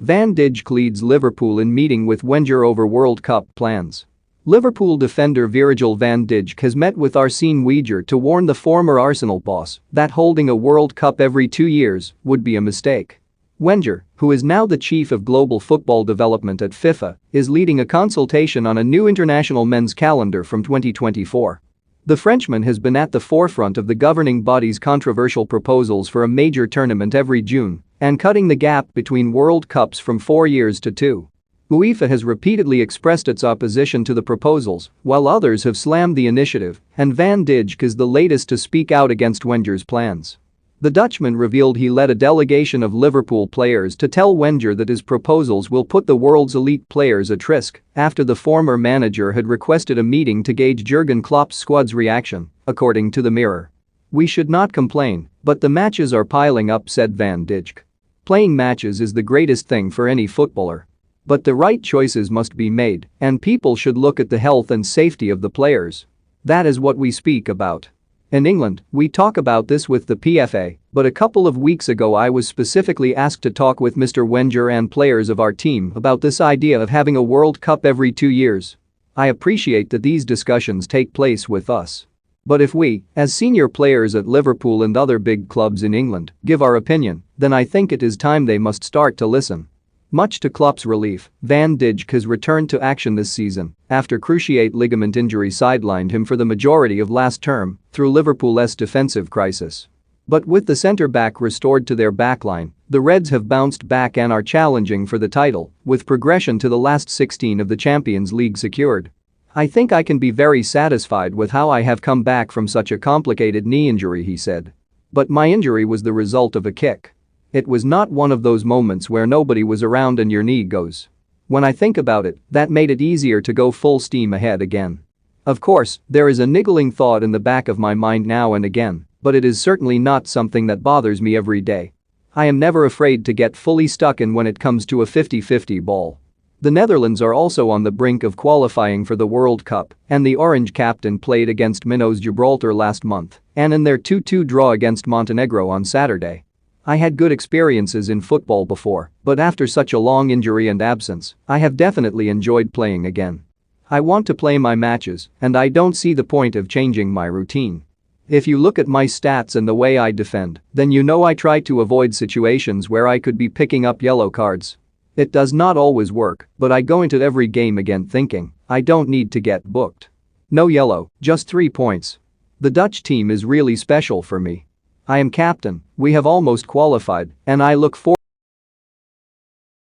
Van Dijk leads Liverpool in meeting with Wenger over World Cup plans. Liverpool defender Virgil van Dijk has met with Arsene Wenger to warn the former Arsenal boss that holding a World Cup every 2 years would be a mistake. Wenger, who is now the chief of global football development at FIFA, is leading a consultation on a new international men's calendar from 2024. The Frenchman has been at the forefront of the governing body's controversial proposals for a major tournament every June and cutting the gap between World Cups from 4 years to 2. UEFA has repeatedly expressed its opposition to the proposals, while others have slammed the initiative, and Van Dijk is the latest to speak out against Wenger's plans. The Dutchman revealed he led a delegation of Liverpool players to tell Wenger that his proposals will put the world's elite players at risk after the former manager had requested a meeting to gauge Jurgen Klopp's squad's reaction, according to the Mirror. "We should not complain, but the matches are piling up," said Van Dijk. "Playing matches is the greatest thing for any footballer. But the right choices must be made, and people should look at the health and safety of the players. That is what we speak about. In England, we talk about this with the PFA, but a couple of weeks ago I was specifically asked to talk with Mr. Wenger and players of our team about this idea of having a World Cup every 2 years. I appreciate that these discussions take place with us. But if we, as senior players at Liverpool and other big clubs in England, give our opinion, then I think it is time they must start to listen." Much to Klopp's relief, Van Dijk has returned to action this season after cruciate ligament injury sidelined him for the majority of last term through Liverpool's defensive crisis. But with the centre-back restored to their backline, the Reds have bounced back and are challenging for the title, with progression to the last 16 of the Champions League secured. "I think I can be very satisfied with how I have come back from such a complicated knee injury," he said. "But my injury was the result of a kick. It was not one of those moments where nobody was around and your knee goes. When I think about it, that made it easier to go full steam ahead again. Of course, there is a niggling thought in the back of my mind now and again, but it is certainly not something that bothers me every day. I am never afraid to get fully stuck in when it comes to a 50-50 ball." The Netherlands are also on the brink of qualifying for the World Cup, and the Orange captain played against Minnows Gibraltar last month and in their 2-2 draw against Montenegro on Saturday. "I had good experiences in football before, but after such a long injury and absence, I have definitely enjoyed playing again. I want to play my matches, and I don't see the point of changing my routine. If you look at my stats and the way I defend, then you know I try to avoid situations where I could be picking up yellow cards. It does not always work, but I go into every game again thinking, I don't need to get booked. No yellow, just 3 points. The Dutch team is really special for me. I am captain, we have almost qualified, and I look forward